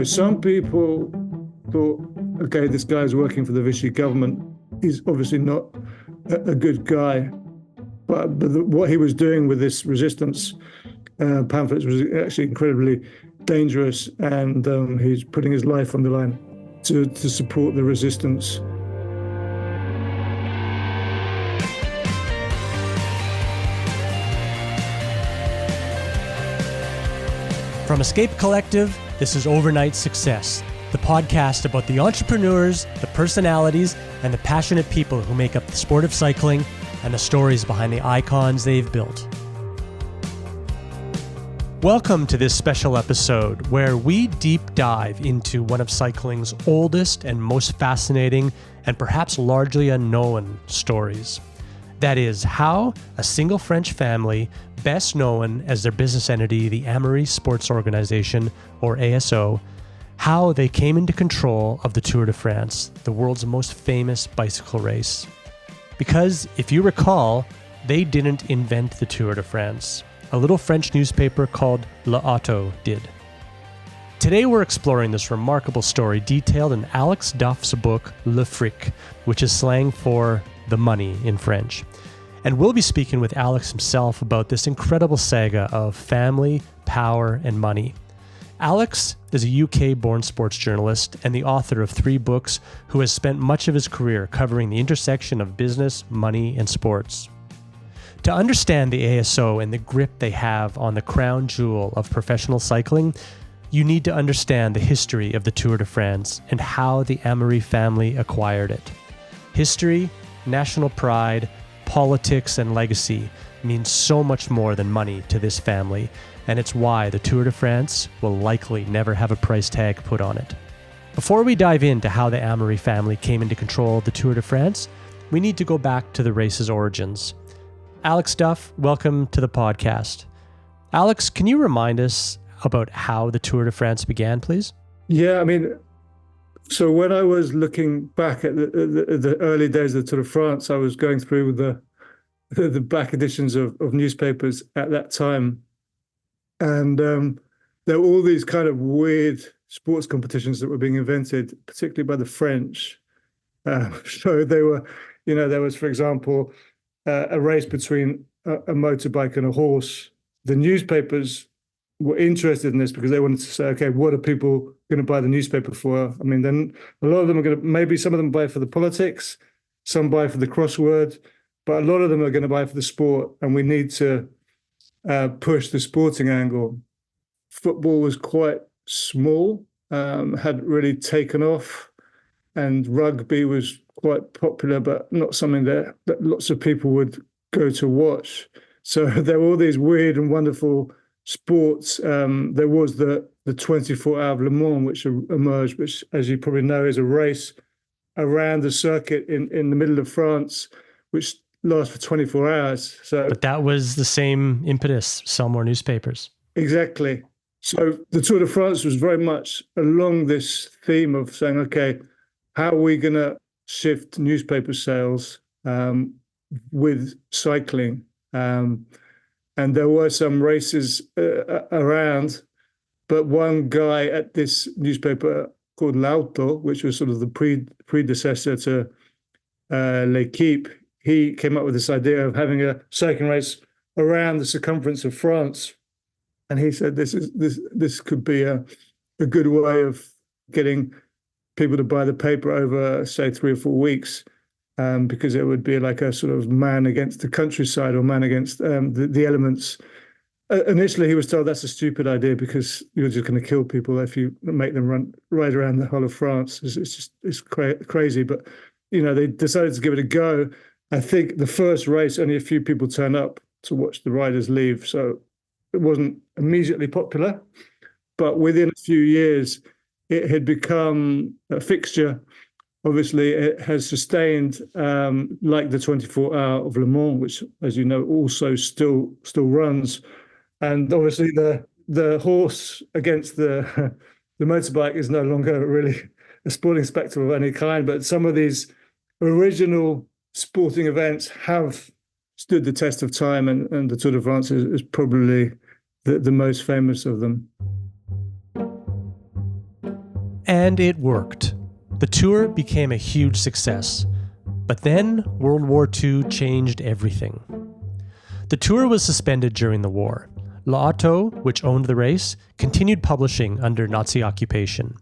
Some people thought, okay, this guy's working for the Vichy government. He's obviously not a good guy. But what he was doing with this resistance pamphlets was actually incredibly dangerous, and he's putting his life on the line to support the resistance. From Escape Collective, this is Overnight Success, the podcast about the entrepreneurs, the personalities, and the passionate people who make up the sport of cycling and the stories behind the icons they've built. Welcome to this special episode where we deep dive into one of cycling's oldest and most fascinating and perhaps largely unknown stories. That is how a single French family, best known as their business entity, the Amaury Sporting Organisation, or ASO, how they came into control of the Tour de France, the world's most famous bicycle race. Because, if you recall, they didn't invent the Tour de France. A little French newspaper called l'Auto did. Today we're exploring this remarkable story detailed in Alex Duff's book, Le Fric, which is slang for the money in French. And we'll be speaking with Alex himself about this incredible saga of family, power, and money. Alex is a UK-born sports journalist and the author of 3 books who has spent much of his career covering the intersection of business, money, and sports. To understand the ASO and the grip they have on the crown jewel of professional cycling, you need to understand the history of the Tour de France and how the Amaury family acquired it. History, national pride, politics, and legacy means so much more than money to this family, and it's why the Tour de France will likely never have a price tag put on it. Before we dive into how the Amaury family came into control of the Tour de France, we need to go back to the race's origins. Alex Duff, welcome to the podcast. Alex, can you remind us about how the Tour de France began, please? Yeah, so when I was looking back at the early days of the Tour de France, I was going through the back editions of newspapers at that time. And there were all these kind of weird sports competitions that were being invented, particularly by the French. So there was, for example, a race between a motorbike and a horse. The newspapers were interested in this because they wanted to say, okay, what are people going to buy the newspaper for? Then a lot of them are going to, maybe some of them buy for the politics, some buy for the crossword, but a lot of them are going to buy for the sport, and we need to push the sporting angle. Football was quite small, hadn't really taken off, and rugby was quite popular, but not something that lots of people would go to watch. So there were all these weird and wonderful sports. There was the 24 Hours of Le Mans, which emerged, which, as you probably know, is a race around the circuit in the middle of France, which lasts for 24 hours. But that was the same impetus, sell more newspapers. Exactly. So the Tour de France was very much along this theme of saying, okay, how are we going to shift newspaper sales with cycling? And there were some races around, but one guy at this newspaper called l'Auto, which was sort of the predecessor to L'Équipe, he came up with this idea of having a cycling race around the circumference of France. And he said this could be a good way of getting people to buy the paper over, say, 3 or 4 weeks. Because it would be like a sort of man against the countryside or man against the elements. Initially, he was told that's a stupid idea because you're just going to kill people if you make them ride around the whole of France. It's crazy. But, they decided to give it a go. I think the first race, only a few people turned up to watch the riders leave. So it wasn't immediately popular. But within a few years, it had become a fixture. Obviously, it has sustained, like the 24 Hours of Le Mans, which, as you know, also still runs. And obviously, the horse against the motorbike is no longer really a sporting spectacle of any kind. But some of these original sporting events have stood the test of time, and the Tour de France is probably the most famous of them. And it worked. The tour became a huge success. But then World War II changed everything. The tour was suspended during the war. L'Auto, which owned the race, continued publishing under Nazi occupation.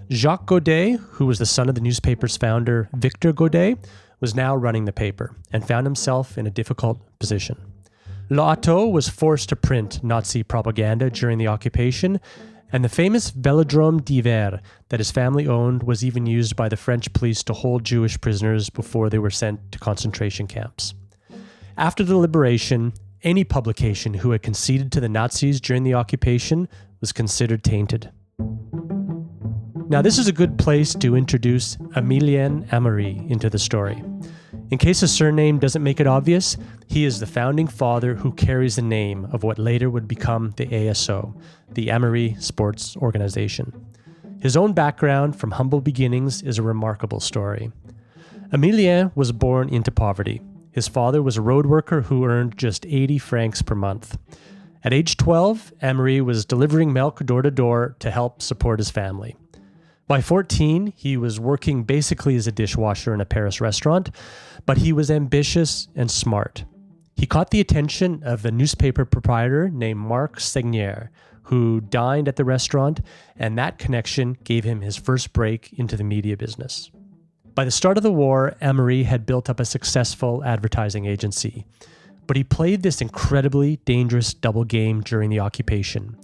Jacques Godet, who was the son of the newspaper's founder, Victor Godet, was now running the paper and found himself in a difficult position. L'Auto was forced to print Nazi propaganda during the occupation, and the famous Velodrome d'Hiver that his family owned was even used by the French police to hold Jewish prisoners before they were sent to concentration camps. After the liberation, any publication who had conceded to the Nazis during the occupation was considered tainted. Now, this is a good place to introduce Emilien Amaury into the story. In case his surname doesn't make it obvious, he is the founding father who carries the name of what later would become the ASO, the Amaury Sports Organization. His own background from humble beginnings is a remarkable story. Emilien was born into poverty. His father was a road worker who earned just 80 francs per month. At age 12, Amaury was delivering milk door to door to help support his family. By 14, he was working basically as a dishwasher in a Paris restaurant, but he was ambitious and smart. He caught the attention of a newspaper proprietor named Marc Segnier, who dined at the restaurant, and that connection gave him his first break into the media business. By the start of the war, Amaury had built up a successful advertising agency, but he played this incredibly dangerous double game during the occupation.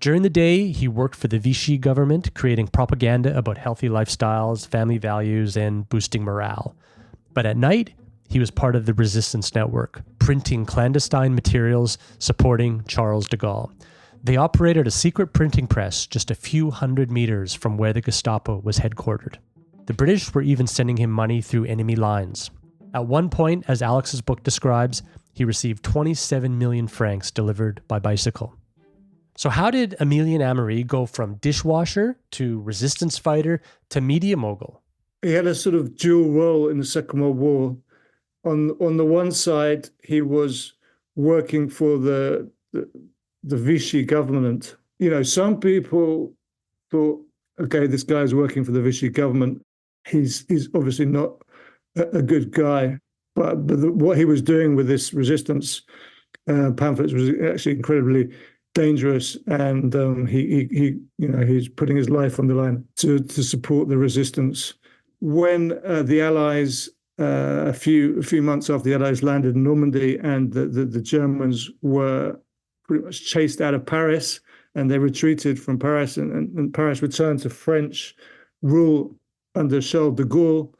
During the day, he worked for the Vichy government, creating propaganda about healthy lifestyles, family values, and boosting morale. But at night, he was part of the resistance network, printing clandestine materials supporting Charles de Gaulle. They operated a secret printing press just a few hundred meters from where the Gestapo was headquartered. The British were even sending him money through enemy lines. At one point, as Alex's book describes, he received 27 million francs delivered by bicycle. So how did Emilien Amaury go from dishwasher to resistance fighter to media mogul? He had a sort of dual role in the Second World War. On the one side, he was working for the Vichy government. You know, some people thought, okay, this guy's working for the Vichy government. He's obviously not a good guy. But what he was doing with this resistance pamphlets was actually incredibly dangerous, and he's putting his life on the line to support the resistance. When the Allies, a few months after the Allies landed in Normandy, and the Germans were pretty much chased out of Paris, and they retreated from Paris, and Paris returned to French rule under Charles de Gaulle,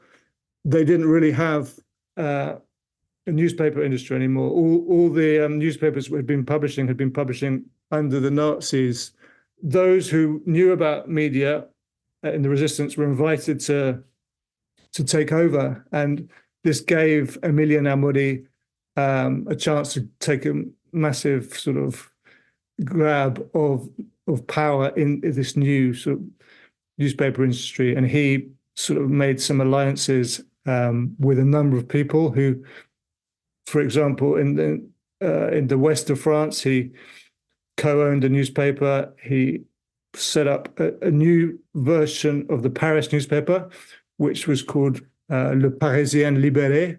they didn't really have a newspaper industry anymore. All the newspapers had been publishing under the Nazis. Those who knew about media in the resistance were invited to take over, and this gave Emilien Amaury a chance to take a massive sort of grab of power in this new sort of newspaper industry, and he sort of made some alliances with a number of people who, for example, in the west of France, he co-owned a newspaper. He set up a new version of the Paris newspaper, which was called Le Parisien Libéré,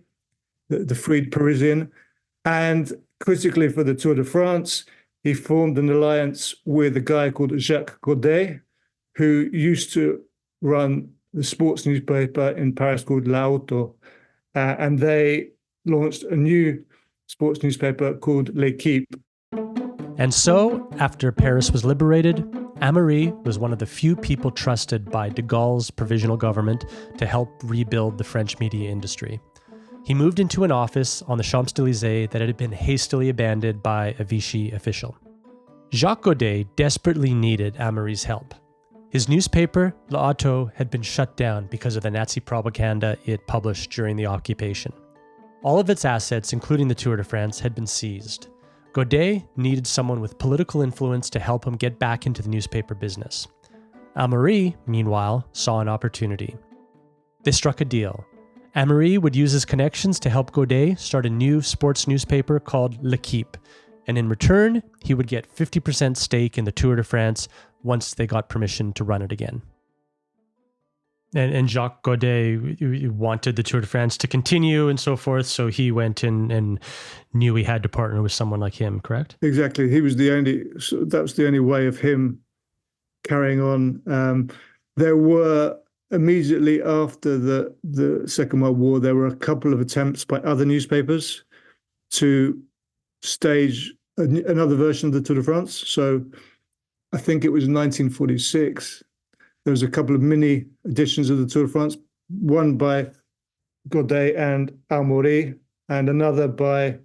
the Freed Parisian. And critically for the Tour de France, he formed an alliance with a guy called Jacques Godet, who used to run the sports newspaper in Paris called L'Auto. And they launched a new sports newspaper called L'Équipe. And so, after Paris was liberated, Amaury was one of the few people trusted by de Gaulle's provisional government to help rebuild the French media industry. He moved into an office on the Champs-Élysées that had been hastily abandoned by a Vichy official. Jacques Godet desperately needed Amaury's help. His newspaper, L'Auto, had been shut down because of the Nazi propaganda it published during the occupation. All of its assets, including the Tour de France, had been seized. Godet needed someone with political influence to help him get back into the newspaper business. Amaury, meanwhile, saw an opportunity. They struck a deal. Amaury would use his connections to help Godet start a new sports newspaper called L'Équipe, and in return, he would get 50% stake in the Tour de France once they got permission to run it again. And Jacques Godet wanted the Tour de France to continue and so forth. So he went in and knew he had to partner with someone like him, correct? Exactly. That was the only way of him carrying on. There were immediately after the Second World War, there were a couple of attempts by other newspapers to stage another version of the Tour de France. So I think it was 1946. There was a couple of mini editions of the Tour de France, one by Godet and Amaury, and another by,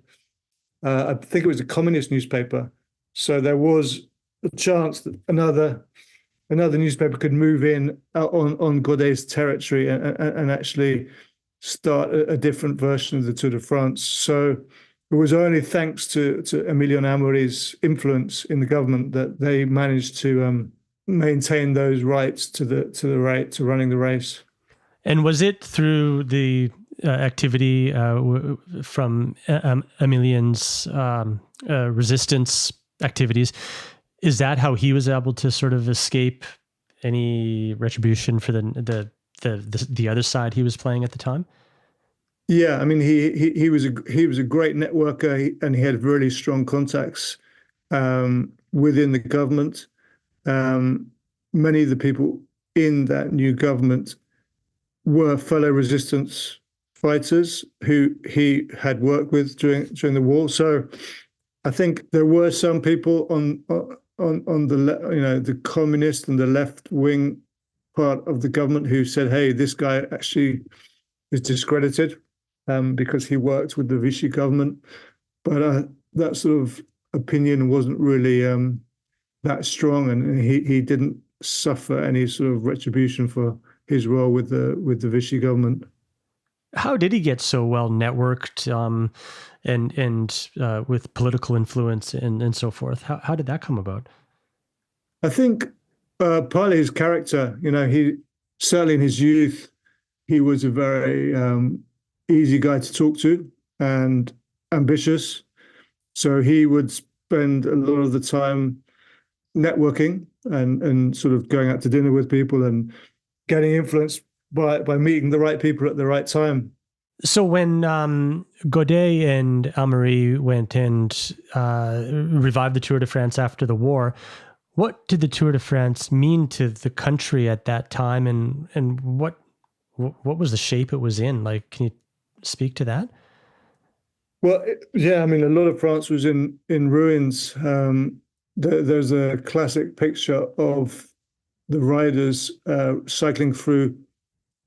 I think it was a communist newspaper. So there was a chance that another newspaper could move in on Godet's territory and actually start a different version of the Tour de France. So it was only thanks to Emilion Amaury's influence in the government that they managed to maintain those rights to running the race. And was it through the activity from Emilion's resistance activities? Is that how he was able to sort of escape any retribution for the other side he was playing at the time? Yeah, I mean he was a great networker, and he had really strong contacts within the government. Many of the people in that new government were fellow resistance fighters who he had worked with during the war. So I think there were some people on the communist and the left wing part of the government who said, "Hey, this guy actually is discredited because he worked with the Vichy government." But that sort of opinion wasn't really that strong, and he didn't suffer any sort of retribution for his role with the Vichy government. How did he get so well networked and with political influence and so forth? How did that come about? I think partly his character. He certainly in his youth he was a very easy guy to talk to and ambitious. So he would spend a lot of the time networking and sort of going out to dinner with people and getting influenced by meeting the right people at the right time. So when Godet and Amaury went and revived the Tour de France after the war, what did the Tour de France mean to the country at that time, and what was the shape it was in? Like, can you speak to that? Well, yeah, I mean, a lot of France was in ruins. There's a classic picture of the riders cycling through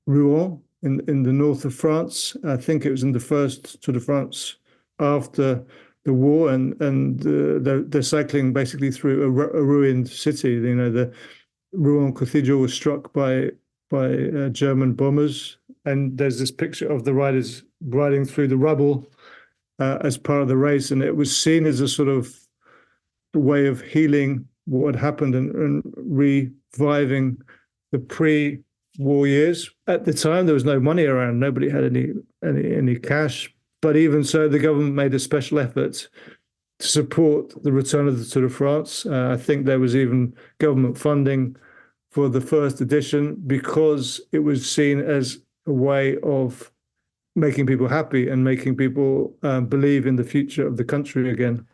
Rouen in the north of France. I think it was in the first Tour de France after the war, and they're cycling basically through a ruined city. The Rouen Cathedral was struck by German bombers, and there's this picture of the riders riding through the rubble as part of the race, and it was seen as a sort of way of healing what had happened and reviving the pre-war years. At the time, there was no money around; nobody had any cash. But even so, the government made a special effort to support the return of the Tour de France. I think there was even government funding for the first edition because it was seen as a way of making people happy and making people believe in the future of the country again.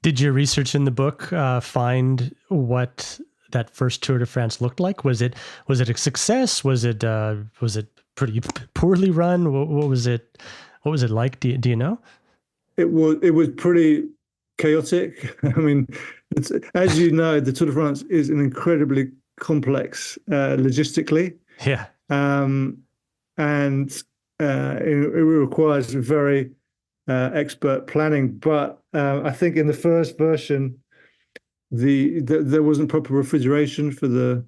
Did your research in the book find what that first Tour de France looked like? Was it a success? Was it pretty poorly run? What was it? What was it like? Do you know? It was pretty chaotic. I mean, as you know, the Tour de France is an incredibly complex logistically. Yeah. And it requires very expert planning. But I think in the first version, there wasn't proper refrigeration for the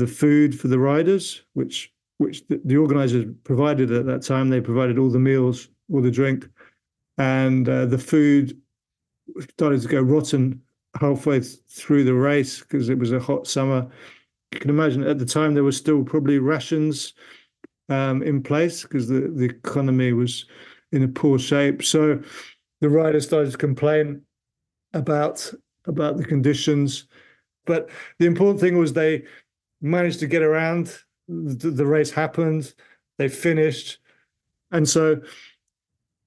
food for the riders, which the organizers provided at that time. They provided all the meals, all the drink, and the food started to go rotten halfway through the race because it was a hot summer. You can imagine at the time there were still probably rations in place because the economy was in a poor shape. So the riders started to complain about the conditions. But the important thing was they managed to get around the race happened, they finished. And so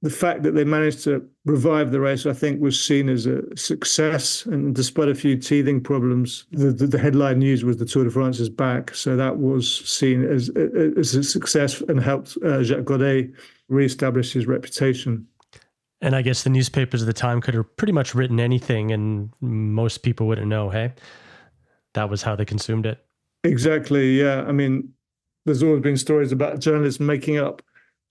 the fact that they managed to revive the race, I think, was seen as a success. And despite a few teething problems, the headline news was the Tour de France is back. So that was seen as a success and helped Jacques Godet reestablish his reputation. And I guess the newspapers at the time could have pretty much written anything and most people wouldn't know, hey? That was how they consumed it. Exactly, yeah. I mean, there's always been stories about journalists making up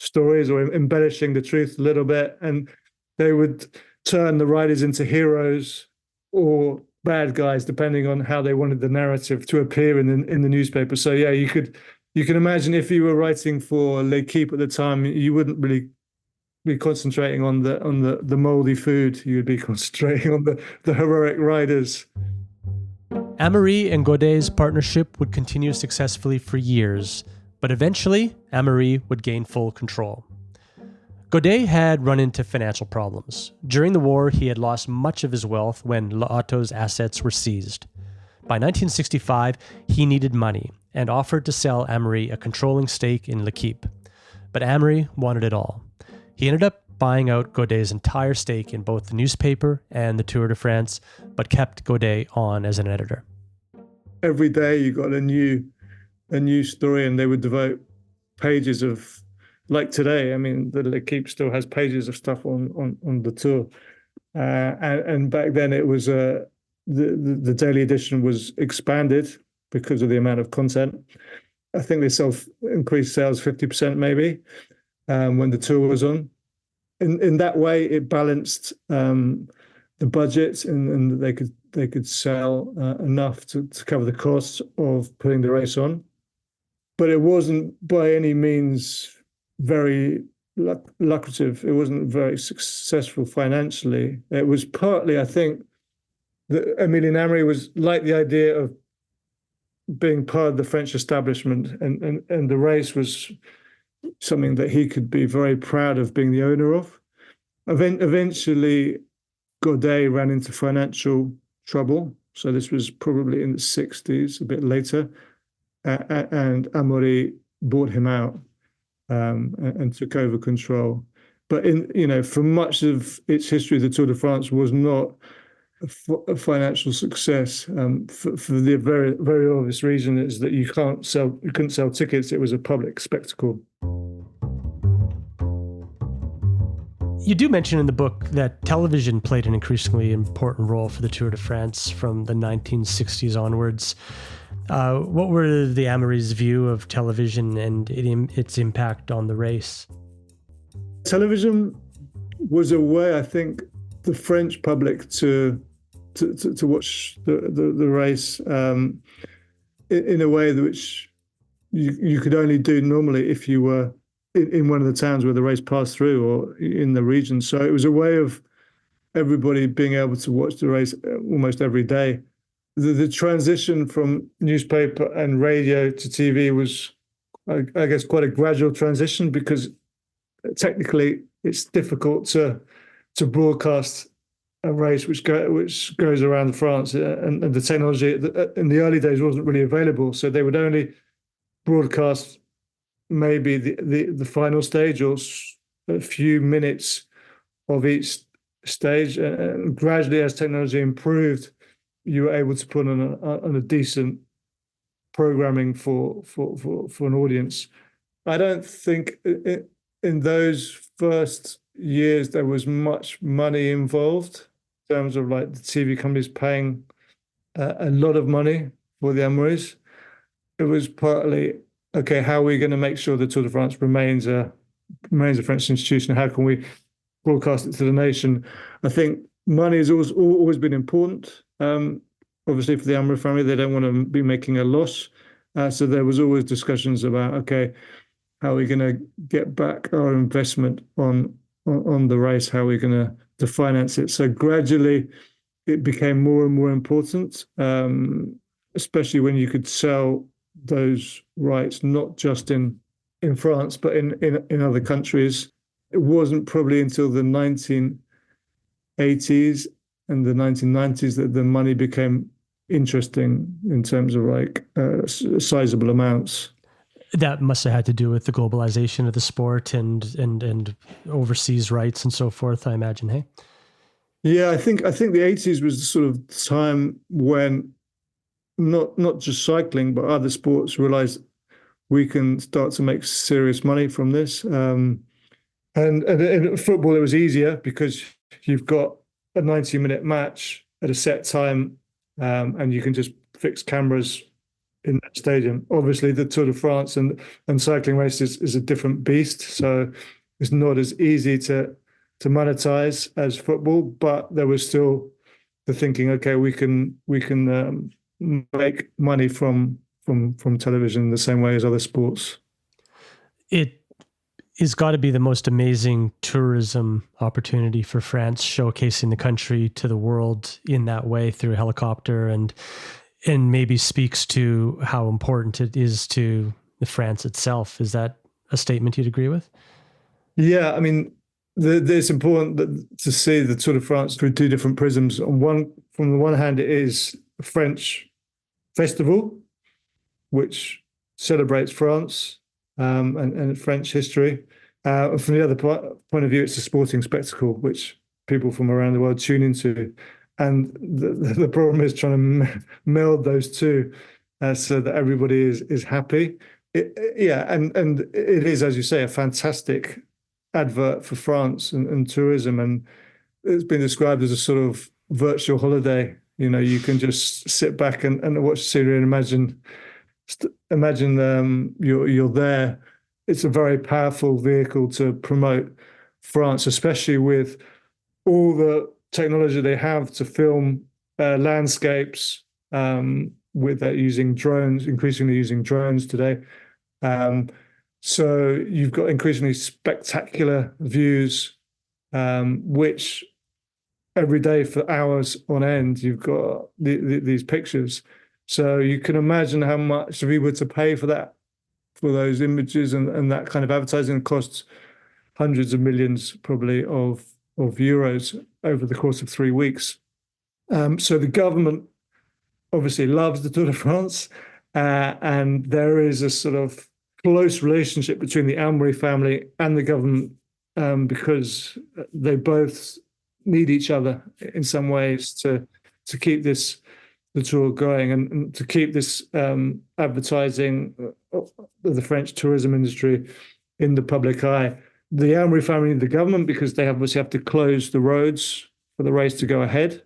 stories or embellishing the truth a little bit, and they would turn the riders into heroes or bad guys, depending on how they wanted the narrative to appear in the newspaper. So yeah, you can imagine if you were writing for L'Equipe at the time, you wouldn't really be concentrating on the moldy food. You would be concentrating on the heroic riders. Amaury and Godet's partnership would continue successfully for years, but eventually Amaury would gain full control. Godet had run into financial problems. During the war, he had lost much of his wealth when L'Auto's assets were seized. By 1965, he needed money and offered to sell Amaury a controlling stake in L'Equipe. But Amaury wanted it all. He ended up buying out Godet's entire stake in both the newspaper and the Tour de France, but kept Godet on as an editor. Every day you got a new story, and they would devote pages of, like today. I mean, the L'Equipe still has pages of stuff on the Tour, and back then it was the daily edition was expanded because of the amount of content. I think they increased sales 50% maybe when the Tour was on. In that way, it balanced the budget, and they could sell enough to cover the costs of putting the race on. But it wasn't by any means very lucrative. It wasn't very successful financially. It was partly, I think, that Emilien Amaury was like the idea of being part of the French establishment, and the race was something that he could be very proud of being the owner of. Eventually, Godet ran into financial trouble. So this was probably in the 60s, a bit later. And Amaury bought him out and took over control. But for much of its history, the Tour de France was not a financial success for the very, very obvious reason is that you couldn't sell tickets. It was a public spectacle. You do mention in the book that television played an increasingly important role for the Tour de France from the 1960s onwards. What were the Amaury's view of television and its impact on the race? Television was a way, I think, the French public to watch the race in a way which you could only do normally if you were in one of the towns where the race passed through or in the region. So it was a way of everybody being able to watch the race almost every day. The transition from newspaper and radio to TV was, I guess, quite a gradual transition because technically it's difficult to broadcast a race which goes around France, and the technology in the early days wasn't really available. So they would only broadcast maybe the final stage or a few minutes of each stage. And gradually, as technology improved, you were able to put on a decent programming for an audience. I don't think in those first years there was much money involved in terms of like the TV companies paying a lot of money for the Amaury's. It was partly, okay, how are we going to make sure the Tour de France remains a French institution? How can we broadcast it to the nation? I think money has always been important. Obviously, for the Amaury family, they don't want to be making a loss. So there was always discussions about, okay, how are we going to get back our investment on the race? How are we going to finance it? So gradually, it became more and more important, especially when you could sell those rights not just in France but in other countries. It wasn't probably until the 1980s and the 1990s that the money became interesting in terms of like sizable amounts. That must have had to do with the globalization of the sport and overseas rights and so forth, I imagine, hey? Yeah, I think the 80s was the sort of time when not just cycling, but other sports realized we can start to make serious money from this. And in football, it was easier because you've got a 90-minute match at a set time, and you can just fix cameras in that stadium. Obviously, the Tour de France and cycling races is a different beast, so it's not as easy to monetize as football. But there was still the thinking, okay, we can make money from television in the same way as other sports. It is got to be the most amazing tourism opportunity for France, showcasing the country to the world in that way through a helicopter, and maybe speaks to how important it is to the France itself. Is that a statement you'd agree with? Yeah, I mean, it's important to see the Tour de France through two different prisms. From the one hand, it is a French festival, which celebrates France and French history. From the other point of view, it's a sporting spectacle, which people from around the world tune into. And the problem is trying to meld those two so that everybody is happy. Yeah, and it is, as you say, a fantastic advert for France and tourism. And it's been described as a sort of virtual holiday. You can just sit back and watch the scenery and imagine you're there. It's a very powerful vehicle to promote France, especially with all the technology they have to film landscapes with using drones, increasingly using drones today. So you've got increasingly spectacular views, which every day for hours on end, you've got these pictures. So you can imagine how much, if we were to pay for that, for those images and that kind of advertising, costs hundreds of millions probably of euros over the course of 3 weeks. So the government obviously loves the Tour de France, and there is a sort of close relationship between the Amaury family and the government, because they both need each other in some ways to keep the tour going and to keep this advertising of the French tourism industry in the public eye. The Amaury family need the government because they obviously have to close the roads for the race to go ahead,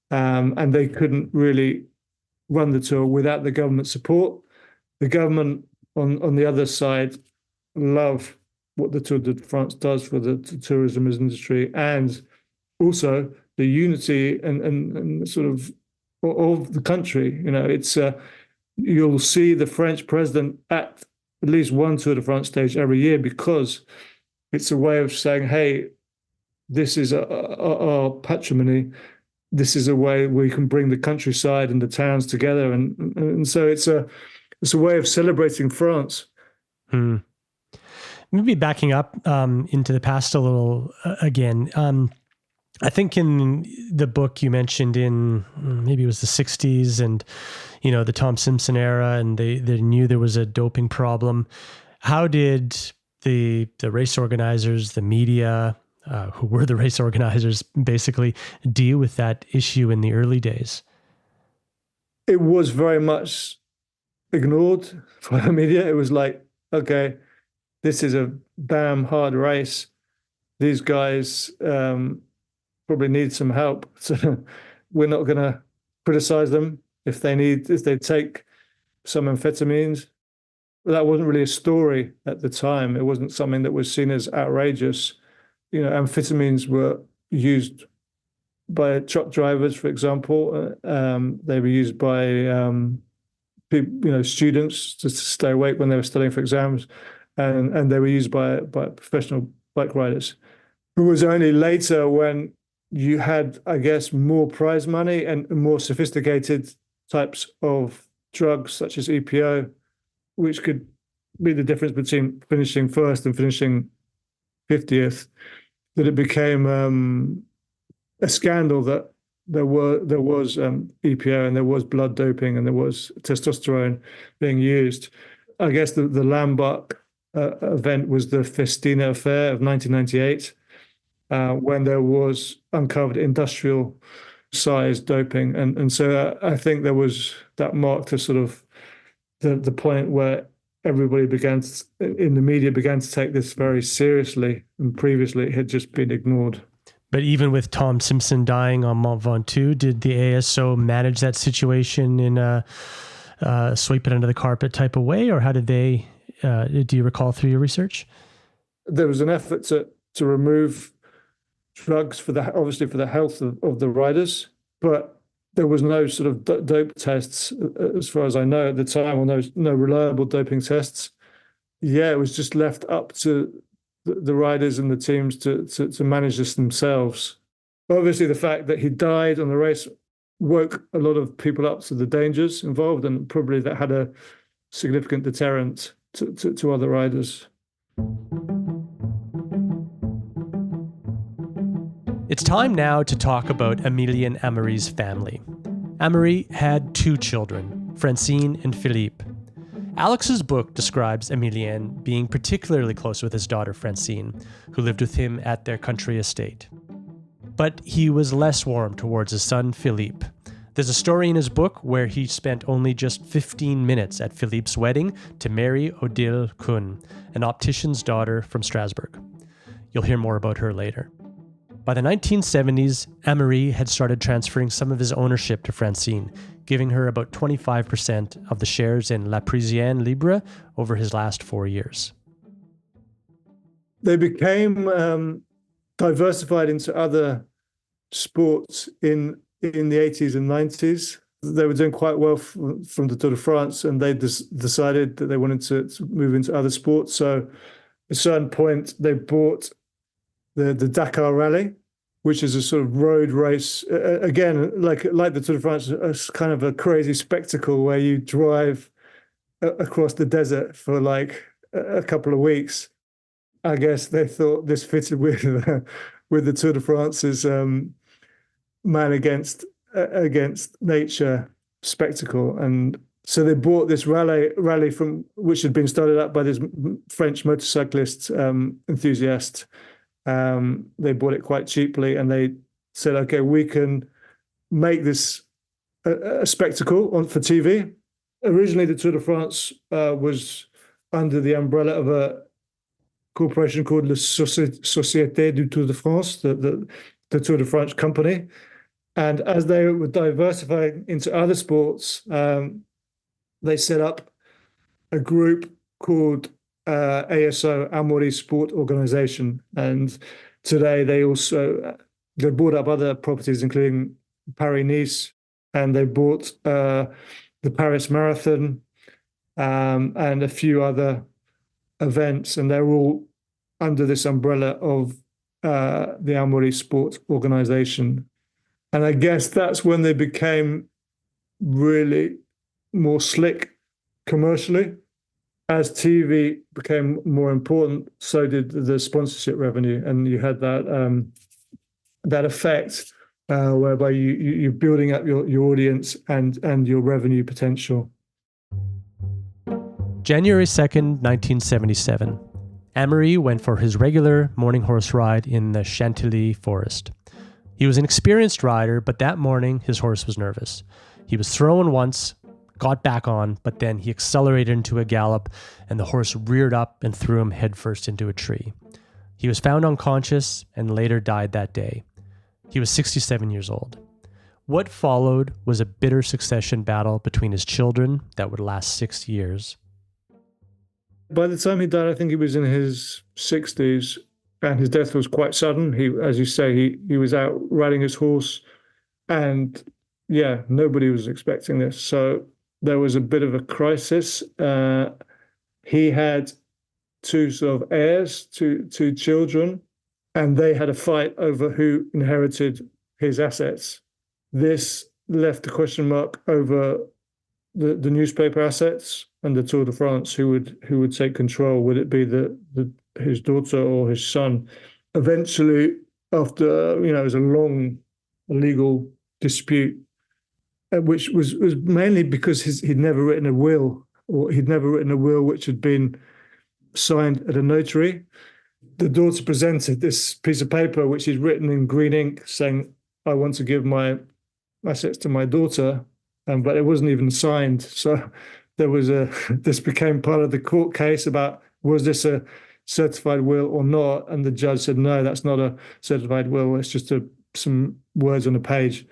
and they couldn't really run the tour without the government support. The government on the other side love what the Tour de France does for the tourism industry, and also the unity and sort of the country. It's you'll see the French president at least one Tour de France stage every year because it's a way of saying, hey, this is our patrimony. This is a way we can bring the countryside and the towns together. And so it's a way of celebrating France. Maybe backing up into the past a little again. I think in the book you mentioned in maybe it was the 60s and, the Tom Simpson era, and they knew there was a doping problem. How did the race organizers, the media, who were the race organizers, basically deal with that issue in the early days? It was very much ignored by the media. It was like, okay, this is a damn hard race. These guys probably need some help. So we're not going to criticize them if they take some amphetamines. That wasn't really a story at the time. It wasn't something that was seen as outrageous. Amphetamines were used by truck drivers, for example. They were used by people, students to stay awake when they were studying for exams, and they were used by professional bike riders. It was only later when you had, I guess, more prize money and more sophisticated types of drugs, such as EPO, which could be the difference between finishing first and finishing 50th, that it became a scandal that there was EPO and there was blood doping and there was testosterone being used. I guess the Lambach event was the Festina affair of 1998, when there was uncovered industrial size doping. And so I think that marked a sort of the point where everybody in the media began to take this very seriously, and previously it had just been ignored. But even with Tom Simpson dying on Mont Ventoux, did the ASO manage that situation in a sweep it under the carpet type of way, or how did they, do you recall through your research? There was an effort to remove drugs obviously for the health of the riders, but there was no sort of dope tests, as far as I know at the time, or no reliable doping tests. Yeah, it was just left up to the riders and the teams to manage this themselves. Obviously, the fact that he died on the race woke a lot of people up to the dangers involved, and probably that had a significant deterrent to other riders. It's time now to talk about Emilien Amaury's family. Amaury had 2 children, Francine and Philippe. Alex's book describes Emilien being particularly close with his daughter Francine, who lived with him at their country estate. But he was less warm towards his son Philippe. There's a story in his book where he spent only just 15 minutes at Philippe's wedding to marry Odile Kuhn, an optician's daughter from Strasbourg. You'll hear more about her later. By the 1970s, Amaury had started transferring some of his ownership to Francine, giving her about 25% of the shares in La Parisienne Libre over his last 4 years. They became diversified into other sports in the 80s and 90s. They were doing quite well from the Tour de France, and they decided that they wanted to move into other sports. So at a certain point, they bought the Dakar Rally, which is a sort of road race. Again, like the Tour de France, it's kind of a crazy spectacle where you drive across the desert for like a couple of weeks. I guess they thought this fitted with the Tour de France's man against nature spectacle, and so they bought this rally from which had been started up by this French motorcyclist enthusiast. They bought it quite cheaply, and they said, "Okay, we can make this a spectacle for TV." Originally, the Tour de France was under the umbrella of a corporation called La Société du Tour de France, the Tour de France company. And as they were diversifying into other sports, they set up a group called ASO, Amaury Sporting Organisation. And today they bought up other properties, including Paris-Nice, and they bought the Paris Marathon and a few other events, and they're all under this umbrella of the Amaury Sporting Organisation. And I guess that's when they became really more slick commercially. As TV became more important, so did the sponsorship revenue, and you had that effect whereby you're building up your audience and your revenue potential. January 2nd, 1977. Amaury went for his regular morning horse ride in the Chantilly forest. He was an experienced rider, but that morning his horse was nervous. He was thrown once, got back on, but then he accelerated into a gallop, and the horse reared up and threw him headfirst into a tree. He was found unconscious and later died that day. He was 67 years old. What followed was a bitter succession battle between his children that would last 6 years. By the time he died, I think he was in his 60s, and his death was quite sudden. He, as you say, he was out riding his horse, and yeah, nobody was expecting this. So there was a bit of a crisis. He had 2 sort of heirs, two children, and they had a fight over who inherited his assets. This left a question mark over the newspaper assets and the Tour de France, who would take control. Would it be his daughter or his son? Eventually, after it was a long legal dispute, which was mainly because he'd never written a will or he'd never written a will which had been signed at a notary. The daughter presented this piece of paper which he'd written in green ink saying, I want to give my assets to my daughter, but it wasn't even signed. So there was this became part of the court case about, was this a certified will or not? And the judge said, no, that's not a certified will. It's just some words on a page.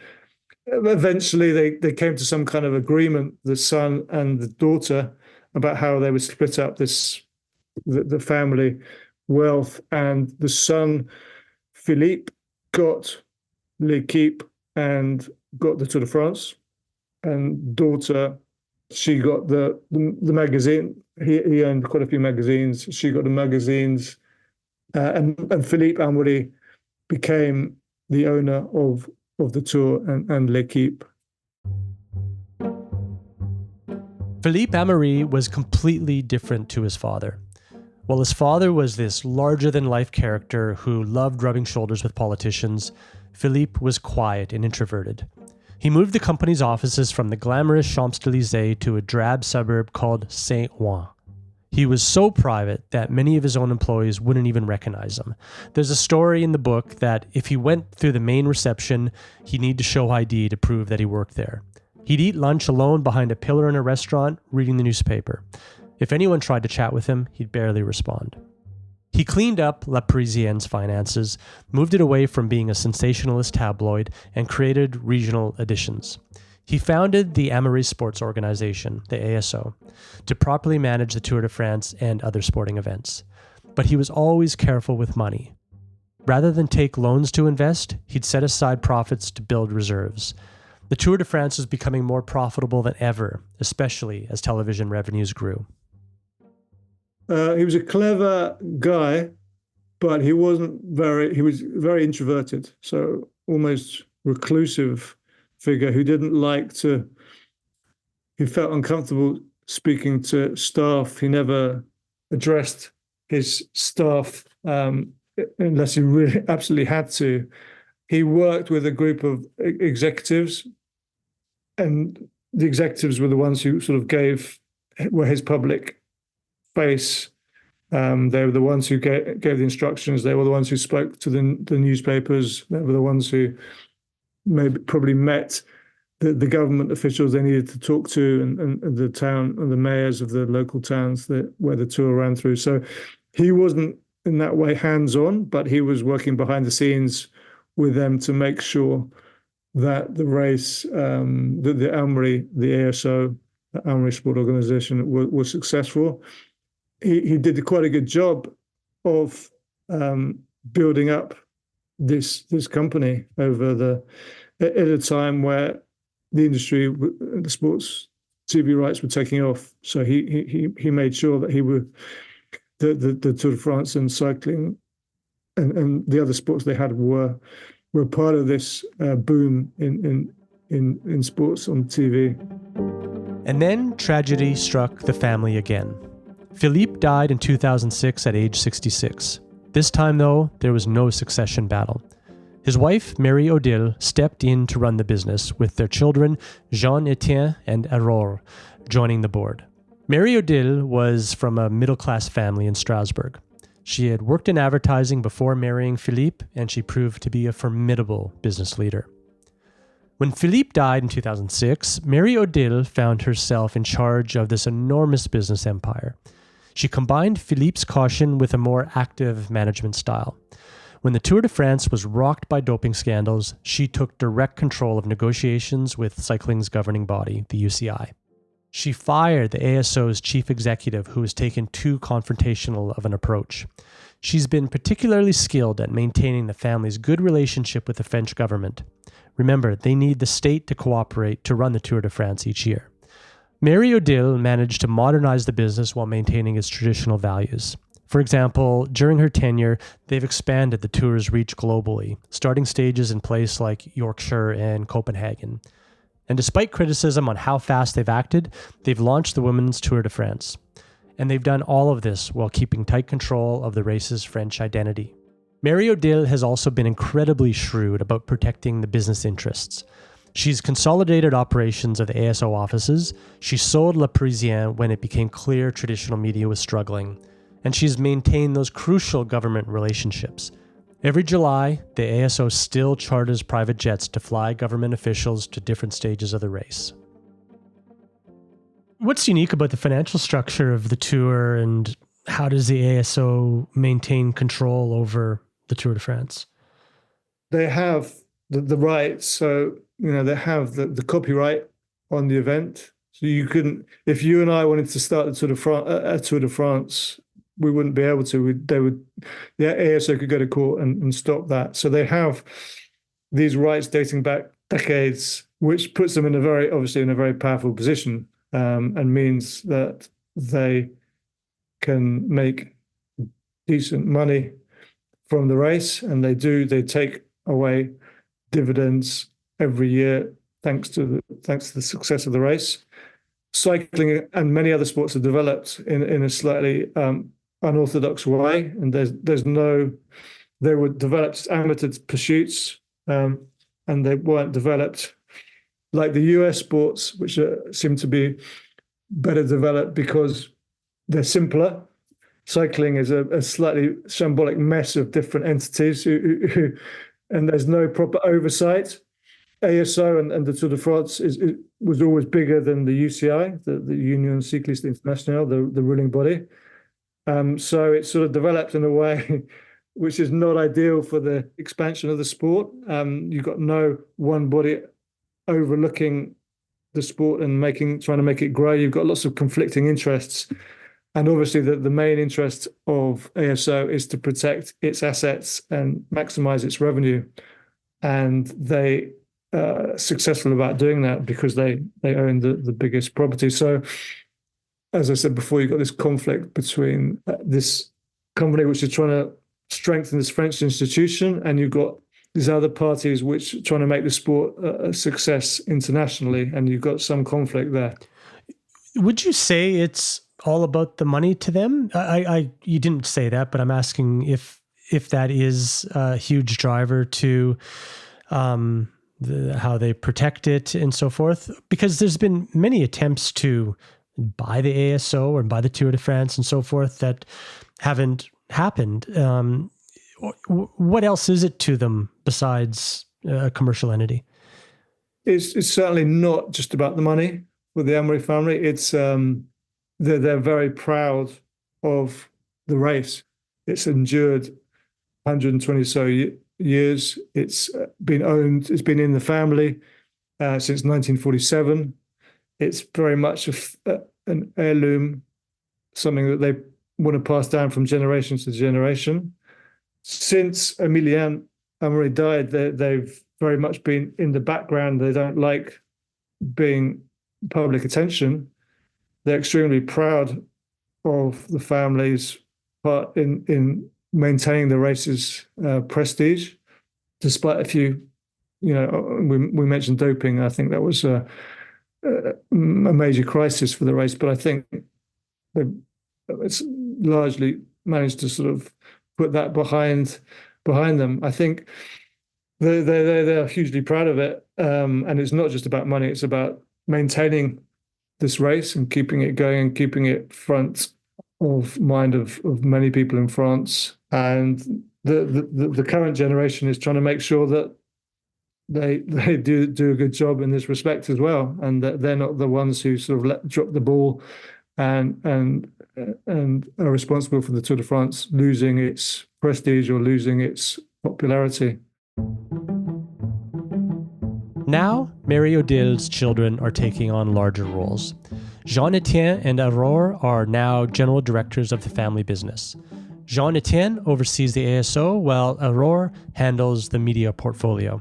Eventually, they came to some kind of agreement, the son and the daughter, about how they would split up the family wealth. And the son, Philippe, got L'Equipe and got the Tour de France, and daughter, she got the magazine. He owned quite a few magazines. She got the magazines, and Philippe Amaury became the owner of the Tour and L'Equipe. Philippe Amaury was completely different to his father. While his father was this larger-than-life character who loved rubbing shoulders with politicians, Philippe was quiet and introverted. He moved the company's offices from the glamorous Champs-Élysées to a drab suburb called Saint-Ouen. He was so private that many of his own employees wouldn't even recognize him. There's a story in the book that if he went through the main reception, he'd need to show ID to prove that he worked there. He'd eat lunch alone behind a pillar in a restaurant, reading the newspaper. If anyone tried to chat with him, he'd barely respond. He cleaned up La Parisienne's finances, moved it away from being a sensationalist tabloid, and created regional editions. He founded the Amaury Sporting Organisation, the ASO, to properly manage the Tour de France and other sporting events. But he was always careful with money. Rather than take loans to invest, he'd set aside profits to build reserves. The Tour de France was becoming more profitable than ever, especially as television revenues grew. He was a clever guy, but he was very introverted, so almost reclusive figure who didn't like to, he felt uncomfortable speaking to staff. He never addressed his staff unless he really absolutely had to. He worked with a group of executives, and the executives were the ones who sort of were his public face. They were the ones who gave the instructions. They were the ones who spoke to the newspapers. They were the ones who probably met the government officials they needed to talk to, and the town and the mayors of the local towns where the tour ran through. So he wasn't in that way hands-on, but he was working behind the scenes with them to make sure that the race, the Amaury, the ASO, the Amaury Sporting Organisation, was successful. He did quite a good job of building up this company at a time where the industry, the sports TV rights were taking off. So he made sure that the Tour de France and cycling and the other sports they had were part of this boom in sports on TV. And then tragedy struck the family again. Philippe died in 2006 at age 66. This time, though, there was no succession battle. His wife, Mary Odile, stepped in to run the business, with their children, Jean-Etienne and Aurore, joining the board. Mary Odile was from a middle-class family in Strasbourg. She had worked in advertising before marrying Philippe, and she proved to be a formidable business leader. When Philippe died in 2006, Mary Odile found herself in charge of this enormous business empire. She combined Philippe's caution with a more active management style. When the Tour de France was rocked by doping scandals, she took direct control of negotiations with cycling's governing body, the UCI. She fired the ASO's chief executive, who was taking too confrontational of an approach. She's been particularly skilled at maintaining the family's good relationship with the French government. Remember, they need the state to cooperate to run the Tour de France each year. Mary Odile managed to modernize the business while maintaining its traditional values. For example, during her tenure, they've expanded the tour's reach globally, starting stages in places like Yorkshire and Copenhagen. And despite criticism on how fast they've acted, they've launched the Women's Tour de France. And they've done all of this while keeping tight control of the race's French identity. Mary Odile has also been incredibly shrewd about protecting the business interests. She's consolidated operations of the ASO offices. She sold Le Parisien when it became clear traditional media was struggling. And she's maintained those crucial government relationships. Every July, the ASO still charters private jets to fly government officials to different stages of the race. What's unique about the financial structure of the tour, and how does the ASO maintain control over the Tour de France? They have the rights, so they have the copyright on the event. So you couldn't, if you and I wanted to start the Tour de France, we wouldn't be able to. The ASO could go to court and stop that. So they have these rights dating back decades, which puts them obviously in a very powerful position, and means that they can make decent money from the race, and they take away dividends every year thanks to the success of the race. Cycling and many other sports have developed in a slightly unorthodox way, and they were developed as amateur pursuits, and they weren't developed like the US sports, which seem to be better developed because they're simpler. Cycling is a slightly shambolic mess of different entities and there's no proper oversight. ASO and the Tour de France was always bigger than the UCI, the Union Cycliste Internationale, the ruling body. So it sort of developed in a way which is not ideal for the expansion of the sport. You've got no one body overlooking the sport and trying to make it grow. You've got lots of conflicting interests. And obviously the main interest of ASO is to protect its assets and maximize its revenue. And they are successful about doing that because they own the biggest property. So as I said before, you've got this conflict between this company which is trying to strengthen this French institution, and you've got these other parties which are trying to make the sport a success internationally, and you've got some conflict there. Would you say it's all about the money to them? You didn't say that, but I'm asking if that is a huge driver to how they protect it and so forth, because there's been many attempts to buy the ASO or buy the Tour de France and so forth that haven't happened. What else is it to them besides a commercial entity? It's certainly not just about the money for the Amaury family. It's they're very proud of the race. It's endured 120 so years. It's been owned. It's been in the family since 1947. It's very much an heirloom, something that they want to pass down from generation to generation. Since Emilien Amaury died, they've very much been in the background. They don't like being public attention. They're extremely proud of the family's part in maintaining the race's prestige, despite a few, we mentioned doping. I think that was a major crisis for the race, but I think it's largely managed to sort of put that behind them. I think they're hugely proud of it, and it's not just about money. It's about maintaining this race and keeping it going and keeping it front of mind of many people in France. And the current generation is trying to make sure that they do a good job in this respect as well, and that they're not the ones who sort of drop the ball and are responsible for the Tour de France losing its prestige or losing its popularity. Now, Mary Odille's children are taking on larger roles. Jean-Etienne and Aurore are now general directors of the family business. Jean-Etienne oversees the ASO, while Aurore handles the media portfolio.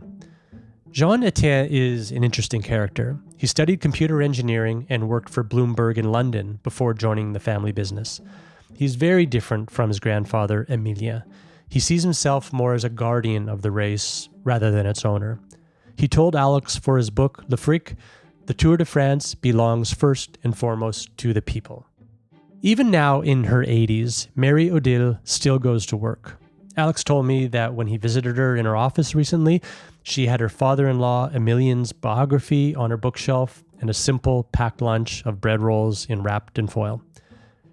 Jean-Etienne is an interesting character. He studied computer engineering and worked for Bloomberg in London before joining the family business. He's very different from his grandfather, Emilien. He sees himself more as a guardian of the race rather than its owner. He told Alex for his book, Le Fric, the Tour de France belongs first and foremost to the people. Even now in her 80s, Mary Odille still goes to work. Alex told me that when he visited her in her office recently, She had her father-in-law Emilien's biography on her bookshelf and a simple packed lunch of bread rolls wrapped in foil.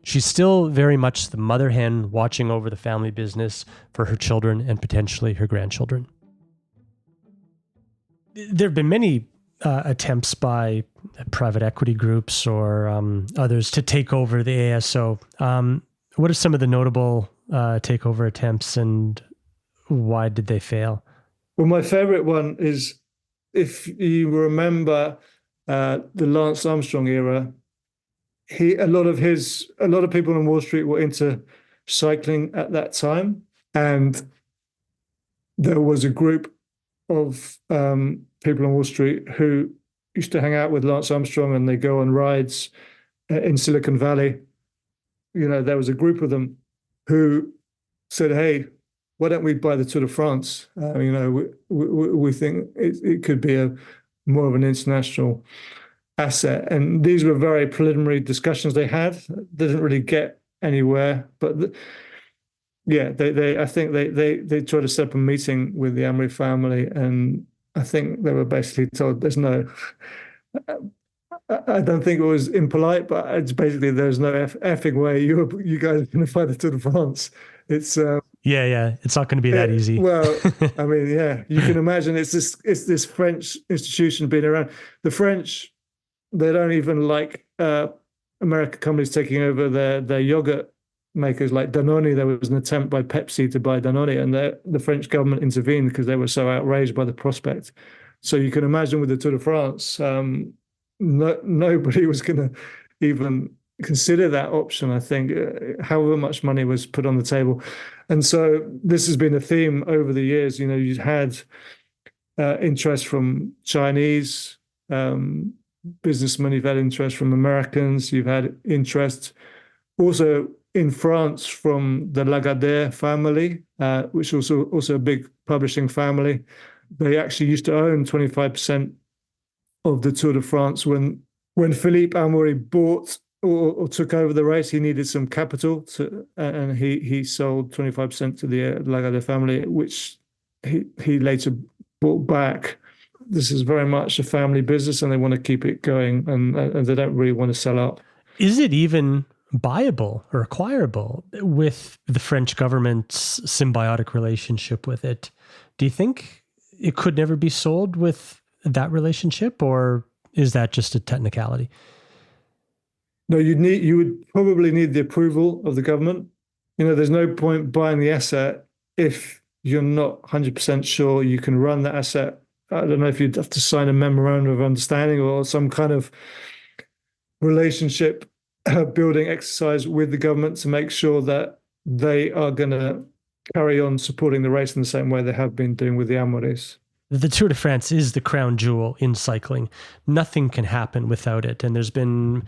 She's still very much the mother hen watching over the family business for her children and potentially her grandchildren. There have been many attempts by private equity groups or others to take over the ASO. What are some of the notable takeover attempts and why did they fail? Well, my favorite one is, if you remember the Lance Armstrong era, a lot of people on Wall Street were into cycling at that time, and there was a group of people on Wall Street who used to hang out with Lance Armstrong, and they go on rides in Silicon Valley. There was a group of them who said, "Hey, why don't we buy the Tour de France? We think it could be more of an international asset." And these were very preliminary discussions they had. They didn't really get anywhere, but I think they tried to set up a meeting with the Amaury family, and I think they were basically told there's no. I don't think it was impolite, but it's basically there's no effing way you guys are going to fight the Tour de France. It's it's not going to be that easy. Well, I mean, you can imagine it's this French institution being around. The French, they don't even like American companies taking over their yogurt makers like Danone. There was an attempt by Pepsi to buy Danone, and the French government intervened because they were so outraged by the prospect. So you can imagine with the Tour de France, nobody was going to even consider that option, I think, however much money was put on the table. And so this has been a theme over the years. You've had interest from Chinese businessmen, you've had interest from Americans, you've had interest also in France from the Lagardère family, which is also a big publishing family. They actually used to own 25% of the Tour de France. When Philippe Amaury bought or took over the race, he needed some capital, and he sold 25% to the Lagardère family, which he later bought back. This is very much a family business, and they want to keep it going, and they don't really want to sell up. Is it even buyable or acquirable with the French government's symbiotic relationship with it? Do you think it could never be sold with that relationship, or is that just a technicality? No, you would probably need the approval of the government. There's no point buying the asset if you're not 100% sure you can run the asset. I don't know if you'd have to sign a memorandum of understanding or some kind of relationship building exercise with the government to make sure that they are going to carry on supporting the race in the same way they have been doing with the Amauries. The Tour de France is the crown jewel in cycling. Nothing can happen without it. And there's been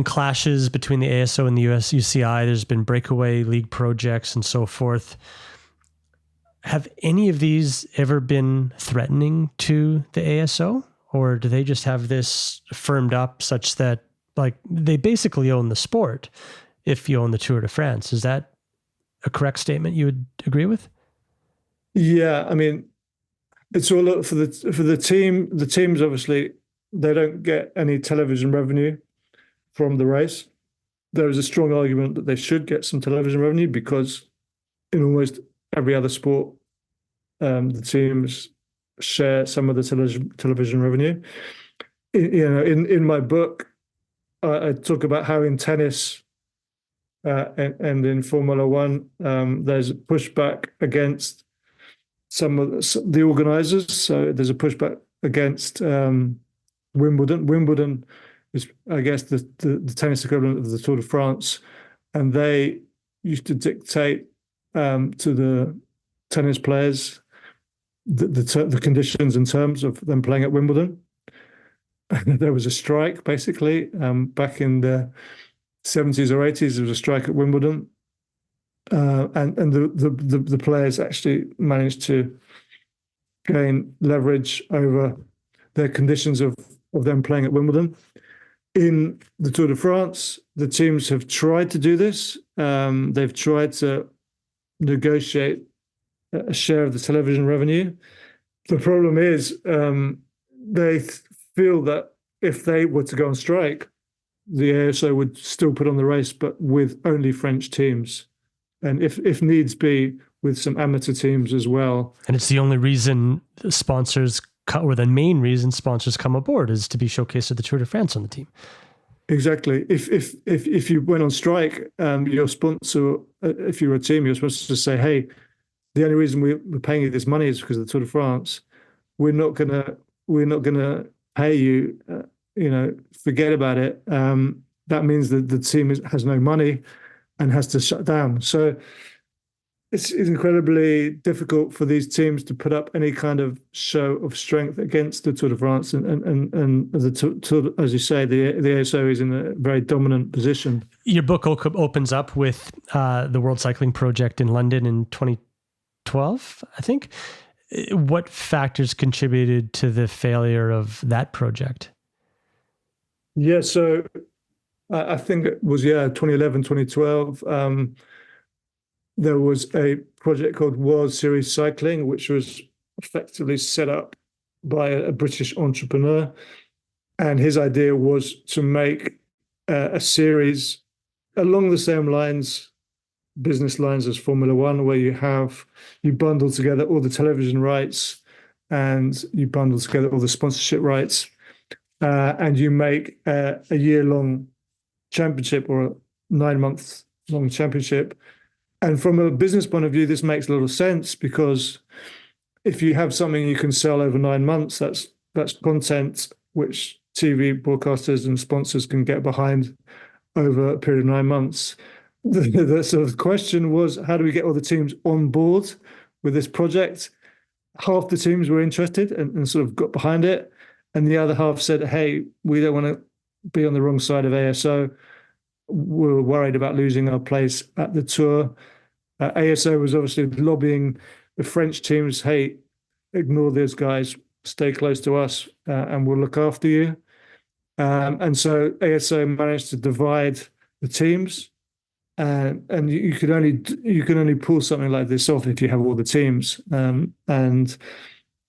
clashes between the ASO and the UCI. There's been breakaway league projects and so forth. Have any of these ever been threatening to the ASO? Or do they just have this firmed up such that they basically own the sport if you own the Tour de France? Is that a correct statement you would agree with? Yeah, I mean, it's all for the team. The teams, obviously, they don't get any television revenue from the race. There is a strong argument that they should get some television revenue because in almost every other sport, the teams share some of the television revenue. In my book, I talk about how in tennis and in Formula One, there's a pushback against some of the organizers. So there's a pushback against Wimbledon. Wimbledon is, I guess, the tennis equivalent of the Tour de France, and they used to dictate to the tennis players the conditions and terms of them playing at Wimbledon. There was a strike, basically, back in the 70s or 80s. There was a strike at Wimbledon, and the players actually managed to gain leverage over their conditions of them playing at Wimbledon. In the Tour de France, the teams have tried to do this. They've tried to negotiate a share of the television revenue. The problem is they feel that if they were to go on strike, the ASO would still put on the race, but with only French teams, and if needs be, with some amateur teams as well. And it's the only reason sponsors, or the main reason sponsors come aboard, is to be showcased at the Tour de France on the team. Exactly. If you went on strike, your sponsor, if you're a team, you're supposed to say, "Hey, the only reason we're paying you this money is because of the Tour de France. We're not gonna pay you. Forget about it." That means that the team has no money and has to shut down. So it's incredibly difficult for these teams to put up any kind of show of strength against the Tour de France, and as you say, the ASO is in a very dominant position. Your book opens up with the World Cycling Project in London in 2012, I think. What factors contributed to the failure of that project? Yeah, so I think it was 2011, 2012. There was a project called World Series Cycling, which was effectively set up by a British entrepreneur. And his idea was to make a series along the same lines, business lines, as Formula One, where you bundle together all the television rights and you bundle together all the sponsorship rights, and you make a year-long championship or a 9-month long championship. And from a business point of view, this makes a lot of sense, because if you have something you can sell over 9 months, that's content which TV broadcasters and sponsors can get behind over a period of 9 months. The sort of question was, how do we get all the teams on board with this project? Half the teams were interested and sort of got behind it, and the other half said, "Hey, we don't want to be on the wrong side of ASO. We're worried about losing our place at the Tour." ASO was obviously lobbying the French teams, "Hey, ignore those guys, stay close to us, and we'll look after you." And so ASO managed to divide the teams, and you can only pull something like this off if you have all the teams. And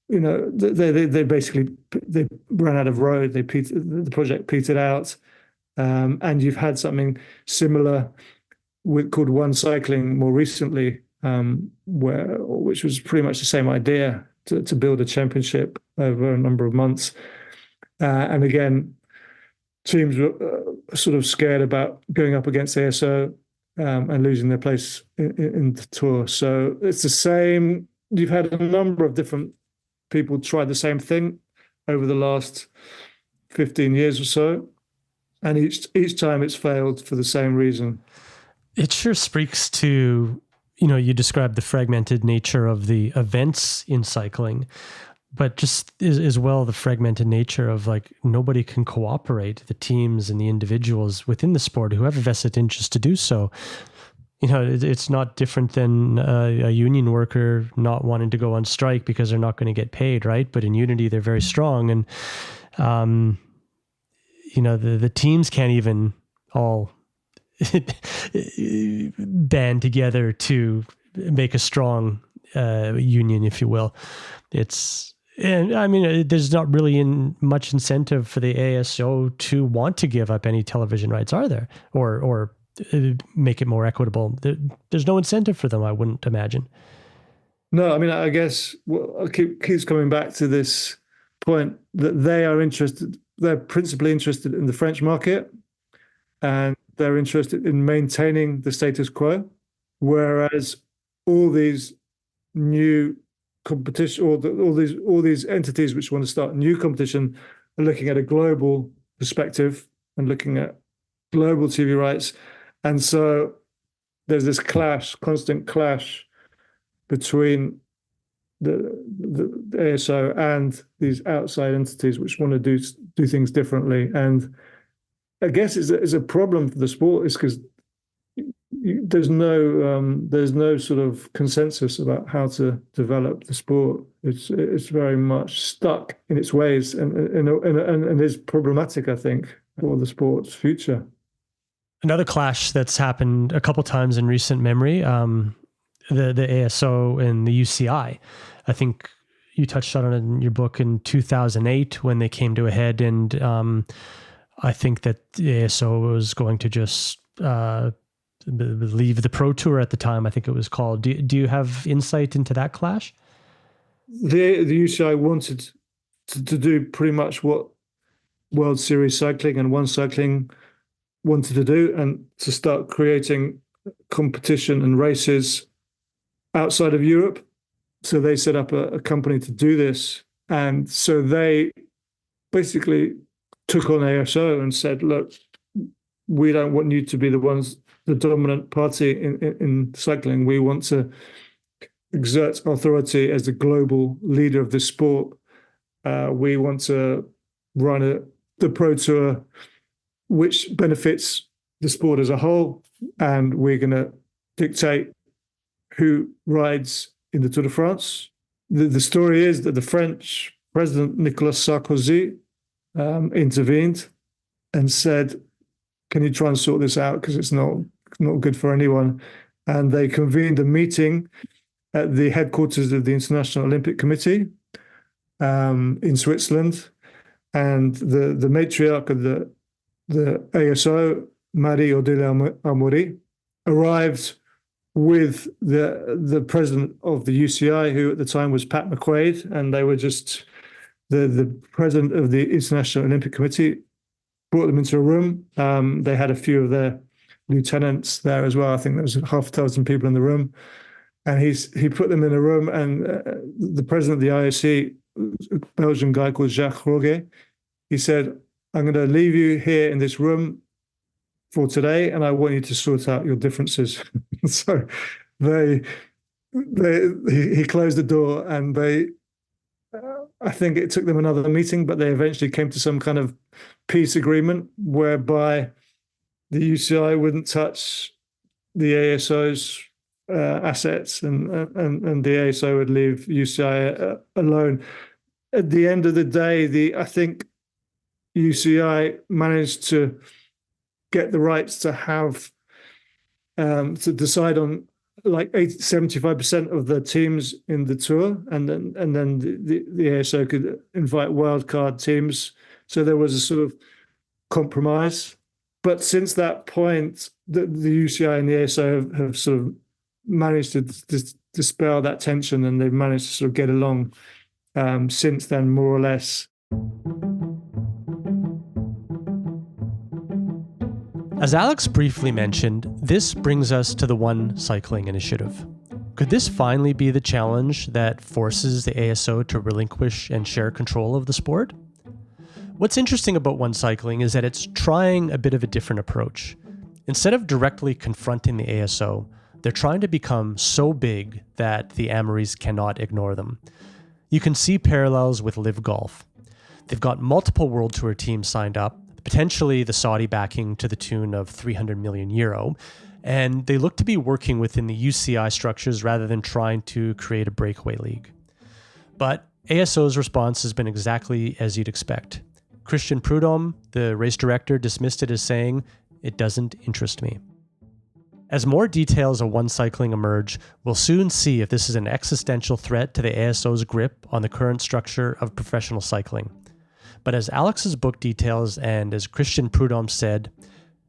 they basically ran out of road. The project petered out. And you've had something similar called One Cycling more recently, which was pretty much the same idea, to build a championship over a number of months. And again, teams were sort of scared about going up against ASO and losing their place in the Tour. So it's the same. You've had a number of different people try the same thing over the last 15 years or so. And each time it's failed for the same reason. It sure speaks to, you described the fragmented nature of the events in cycling, but just as well the fragmented nature of, like, nobody can cooperate, the teams and the individuals within the sport who have a vested interest to do so. It's not different than a union worker not wanting to go on strike because they're not going to get paid, right? But in unity, they're very strong. And, the teams can't even all band together to make a strong union, if you will. There's not really much incentive for the ASO to want to give up any television rights, are there? Or make it more equitable. There's no incentive for them, I wouldn't imagine. No, I guess keeps coming back to this point that they're principally interested in the French market, and they're interested in maintaining the status quo, whereas all these new competition, all these entities which want to start new competition, are looking at a global perspective and looking at global TV rights. And so there's this constant clash between the ASO and these outside entities which want to do things differently. And I guess it's a problem for the sport, is because there's no sort of consensus about how to develop the sport. It's very much stuck in its ways, and is problematic, I think, for the sport's future. Another clash that's happened a couple times in recent memory, the ASO and the UCI. I think you touched on it in your book in 2008 when they came to a head, and I think that the ASO was going to just leave the Pro Tour at the time, I think it was called. Do you have insight into that clash? The UCI wanted to do pretty much what World Series Cycling and One Cycling wanted to do, and to start creating competition and races outside of Europe. So they set up a company to do this. And so they basically took on ASO and said, look, we don't want you to be the dominant party in cycling. We want to exert authority as the global leader of the sport. We want to run the Pro Tour, which benefits the sport as a whole, and we're going to dictate who rides in the Tour de France. The story is that the French President Nicolas Sarkozy intervened and said, can you try and sort this out, because it's not good for anyone. And they convened a meeting at the headquarters of the International Olympic Committee in Switzerland. And the matriarch of the ASO, Marie-Odile Amaury, arrived with the president of the UCI, who at the time was Pat McQuaid, and they were just the president of the International Olympic Committee, brought them into a room. They had a few of their lieutenants there as well. I think there was half a dozen people in the room. And he put them in a room, and the president of the IOC, a Belgian guy called Jacques Roguet, he said, I'm going to leave you here in this room for today, and I want you to sort out your differences. So he closed the door, and I think it took them another meeting, but they eventually came to some kind of peace agreement whereby the UCI wouldn't touch the ASO's assets, and the ASO would leave UCI alone. At the end of the day, I think UCI managed to get the rights to have to decide on like 75% of the teams in the tour, and then the ASO could invite wildcard teams. So there was a sort of compromise. But since that point, the UCI and the ASO have sort of managed to dispel that tension, and they've managed to sort of get along since then, more or less. As Alex briefly mentioned, this brings us to the One Cycling initiative. Could this finally be the challenge that forces the ASO to relinquish and share control of the sport? What's interesting about One Cycling is that it's trying a bit of a different approach. Instead of directly confronting the ASO, they're trying to become so big that the Amaurys cannot ignore them. You can see parallels with Live Golf. They've got multiple World Tour teams signed up, potentially the Saudi backing to the tune of €300 million, and they look to be working within the UCI structures rather than trying to create a breakaway league. But ASO's response has been exactly as you'd expect. Christian Prudhomme, the race director, dismissed it as saying, "It doesn't interest me." As more details of One Cycling emerge, we'll soon see if this is an existential threat to the ASO's grip on the current structure of professional cycling. But as Alex's book details, and as Christian Prudhomme said,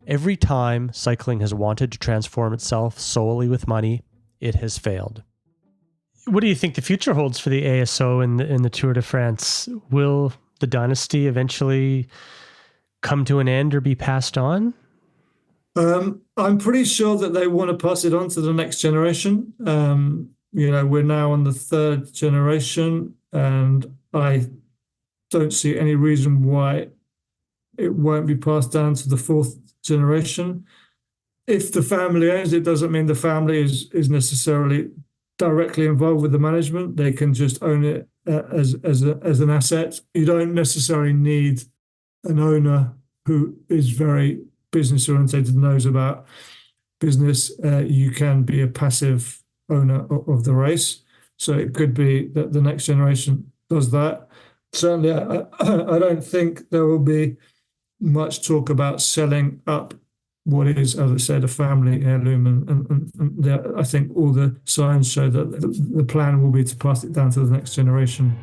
every time cycling has wanted to transform itself solely with money, it has failed. What do you think the future holds for the ASO in the Tour de France? Will the dynasty eventually come to an end or be passed on? I'm pretty sure that they want to pass it on to the next generation. We're now on the third generation, and I don't see any reason why it won't be passed down to the fourth generation. If the family owns it, doesn't mean the family is necessarily directly involved with the management. They can just own it as an asset. You don't necessarily need an owner who is very business oriented, knows about business. You can be a passive owner of the race. So it could be that the next generation does that. Certainly, I don't think there will be much talk about selling up what is, as I said, a family heirloom. And I think all the signs show that the plan will be to pass it down to the next generation.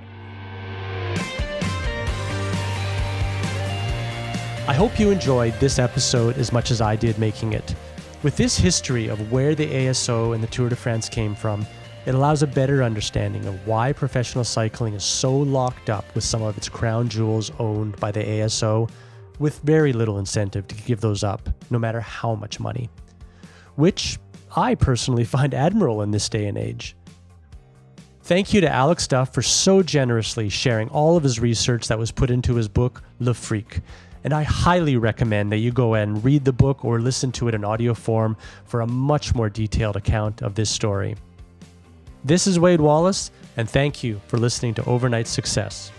I hope you enjoyed this episode as much as I did making it. With this history of where the ASO and the Tour de France came from, it allows a better understanding of why professional cycling is so locked up with some of its crown jewels owned by the ASO, with very little incentive to give those up, no matter how much money. Which I personally find admirable in this day and age. Thank you to Alex Duff for so generously sharing all of his research that was put into his book, Le Fric. And I highly recommend that you go and read the book or listen to it in audio form for a much more detailed account of this story. This is Wade Wallace, and thank you for listening to Overnight Success.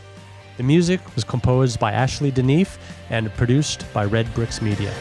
The music was composed by Ashley Deneef and produced by Red Bricks Media.